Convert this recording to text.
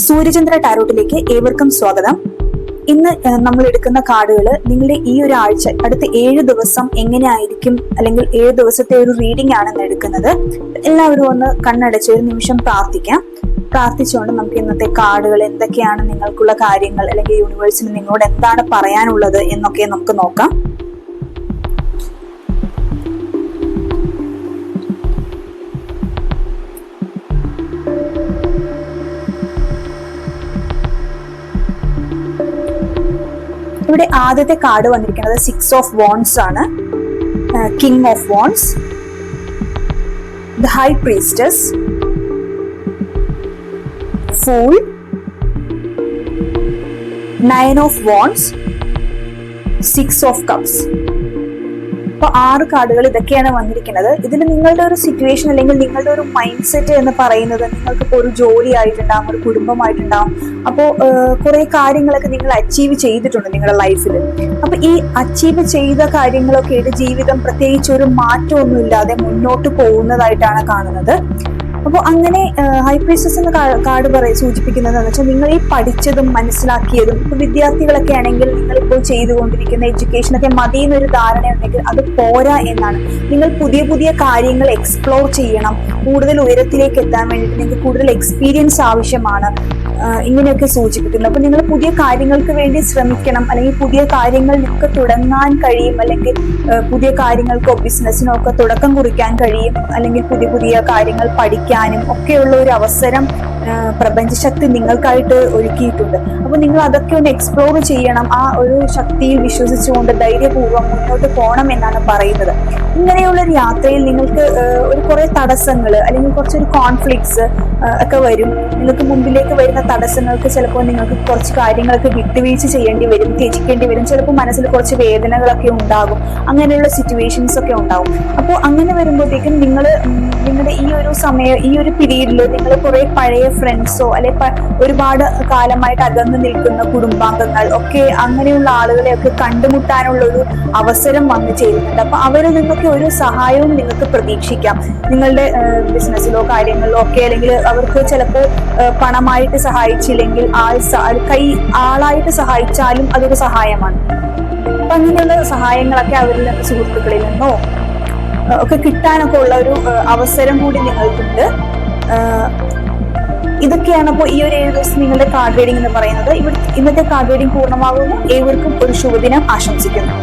സൂര്യചന്ദ്ര ടാരോട്ടിലേക്ക് ഏവർക്കും സ്വാഗതം. ഇന്ന് നമ്മൾ എടുക്കുന്ന കാർഡുകൾ നിങ്ങളുടെ ഈ ഒരു ആഴ്ച അടുത്ത 7 ദിവസം എങ്ങനെയായിരിക്കും, അല്ലെങ്കിൽ 7 ദിവസത്തെ ഒരു റീഡിംഗ് ആണ് ഇന്ന് എടുക്കുന്നത്. എല്ലാവരും ഒന്ന് കണ്ണടച്ച് ഒരു നിമിഷം പ്രാർത്ഥിച്ചുകൊണ്ട് നമുക്ക് ഇന്നത്തെ കാർഡുകൾ എന്തൊക്കെയാണ്, നിങ്ങൾക്കുള്ള കാര്യങ്ങൾ, അല്ലെങ്കിൽ യൂണിവേഴ്സിന് നിങ്ങളോട് എന്താണ് പറയാനുള്ളത് എന്നൊക്കെ നമുക്ക് നോക്കാം. ഇവിടെ ആദ്യത്തെ കാർഡ് വന്നിരിക്കുന്നത് 6 ഓഫ് Wands ആണ്, King of Wands, The High Priestess, Fool, 9 of Wands, 6 of Cups. അപ്പൊ 6 കാർഡുകൾ ഇതൊക്കെയാണ് വന്നിരിക്കുന്നത്. ഇതിൽ നിങ്ങളുടെ ഒരു സിറ്റുവേഷൻ അല്ലെങ്കിൽ നിങ്ങളുടെ ഒരു മൈൻഡ് സെറ്റ് എന്ന് പറയുന്നത്, നിങ്ങൾക്കിപ്പോൾ ഒരു ജോലി ആയിട്ടുണ്ടാവും, ഒരു കുടുംബമായിട്ടുണ്ടാവും. അപ്പോൾ കുറെ കാര്യങ്ങളൊക്കെ നിങ്ങൾ അച്ചീവ് ചെയ്തിട്ടുണ്ട് നിങ്ങളുടെ ലൈഫിൽ. അപ്പൊ ഈ അച്ചീവ് ചെയ്ത കാര്യങ്ങളൊക്കെ ആയിട്ട് ജീവിതം പ്രത്യേകിച്ച് ഒരു മാറ്റമൊന്നും ഇല്ലാതെ മുന്നോട്ട് പോകുന്നതായിട്ടാണ് കാണുന്നത്. അപ്പോൾ അങ്ങനെ ഹൈ പ്രീസ്റ്റസ് എന്ന കാർഡ് സൂചിപ്പിക്കുന്നത് എന്ന് വെച്ചാൽ, നിങ്ങൾ ഈ പഠിച്ചതും മനസ്സിലാക്കിയതും, ഇപ്പൊ വിദ്യാർത്ഥികളൊക്കെ ആണെങ്കിൽ നിങ്ങളിപ്പോൾ ചെയ്തുകൊണ്ടിരിക്കുന്ന എഡ്യൂക്കേഷനൊക്കെ മതി എന്നൊരു ധാരണ ഉണ്ടെങ്കിൽ അത് പോരാ എന്നാണ്. നിങ്ങൾ പുതിയ പുതിയ കാര്യങ്ങൾ എക്സ്പ്ലോർ ചെയ്യണം. കൂടുതൽ ഉയരത്തിലേക്ക് എത്താൻ വേണ്ടിയിട്ട് നിങ്ങൾക്ക് കൂടുതൽ എക്സ്പീരിയൻസ് ആവശ്യമാണ്, ഇങ്ങനെയൊക്കെ സൂചിപ്പിക്കുന്നു. അപ്പൊ നിങ്ങൾ പുതിയ കാര്യങ്ങൾക്ക് വേണ്ടി ശ്രമിക്കണം, അല്ലെങ്കിൽ പുതിയ കാര്യങ്ങൾ നിങ്ങൾക്ക് തുടങ്ങാൻ കഴിയും, അല്ലെങ്കിൽ പുതിയ കാര്യങ്ങൾക്കോ ബിസിനസ്സിനോ ഒക്കെ തുടക്കം കുറിക്കാൻ കഴിയും, അല്ലെങ്കിൽ പുതിയ പുതിയ കാര്യങ്ങൾ പഠിക്കാനും ഒക്കെയുള്ള ഒരു അവസരം പ്രപഞ്ചശക്തി നിങ്ങൾക്കായിട്ട് ഒരുക്കിയിട്ടുണ്ട്. അപ്പൊ നിങ്ങൾ അതൊക്കെ ഒന്ന് എക്സ്പ്ലോർ ചെയ്യണം. ആ ഒരു ശക്തിയിൽ വിശ്വസിച്ചുകൊണ്ട് ധൈര്യപൂർവ്വം മുന്നോട്ട് പോകണം എന്നാണ് പറയുന്നത്. ഇങ്ങനെയുള്ള ഒരു യാത്രയിൽ നിങ്ങൾക്ക് ഒരു കുറെ തടസ്സങ്ങൾ അല്ലെങ്കിൽ കുറച്ചൊരു കോൺഫ്ലിക്ട്സ് ഒക്കെ വരും. നിങ്ങൾക്ക് മുമ്പിലേക്ക് വരുന്ന തടസ്സങ്ങൾക്ക് ചിലപ്പോൾ നിങ്ങൾക്ക് കുറച്ച് കാര്യങ്ങളൊക്കെ വിട്ടുവീഴ്ച ചെയ്യേണ്ടി വരും, ത്യജിക്കേണ്ടി വരും. ചിലപ്പോൾ മനസ്സിൽ കുറച്ച് വേദനകളൊക്കെ ഉണ്ടാകും, അങ്ങനെയുള്ള സിറ്റുവേഷൻസ് ഒക്കെ ഉണ്ടാവും. അപ്പോൾ അങ്ങനെ വരുമ്പോഴത്തേക്കും നിങ്ങളുടെ ഈ ഒരു പീരീഡിൽ നിങ്ങൾ കുറെ പഴയ ഫ്രണ്ട്സോ അല്ലെ ഒരുപാട് കാലമായിട്ട് അകന്നു നിൽക്കുന്ന കുടുംബാംഗങ്ങൾ ഒക്കെ, അങ്ങനെയുള്ള ആളുകളെയൊക്കെ കണ്ടുമുട്ടാനുള്ള ഒരു അവസരം വന്നു ചേരുന്നുണ്ട്. അപ്പൊ അവരിൽ നിന്നൊക്കെ ഒരു സഹായവും നിങ്ങൾക്ക് പ്രതീക്ഷിക്കാം. നിങ്ങളുടെ ബിസിനസ്സിലോ കാര്യങ്ങളിലോ ഒക്കെ, അല്ലെങ്കിൽ അവർക്ക് ചിലപ്പോൾ പണമായിട്ട് സഹായിച്ചില്ലെങ്കിൽ ആളായിട്ട് സഹായിച്ചാലും അതൊരു സഹായമാണ്. അപ്പൊ അങ്ങനെയുള്ള സഹായങ്ങളൊക്കെ അവരിൽ നിന്ന്, സുഹൃത്തുക്കളിൽ നിന്നോ ഒക്കെ കിട്ടാനൊക്കെ ഉള്ള ഒരു അവസരം കൂടി നിങ്ങൾക്കുണ്ട്. ഇതൊക്കെയാണ് അപ്പോൾ ഈ ഒരു 7 ദിവസം നിങ്ങളുടെ കാർഡ് റീഡിംഗ് എന്ന് പറയുന്നത്. ഇന്നത്തെ കാർഡ് റീഡിംഗ് പൂർണ്ണമാകുന്നു. ഏവർക്കും ഒരു ശുഭദിനം ആശംസിക്കുന്നു.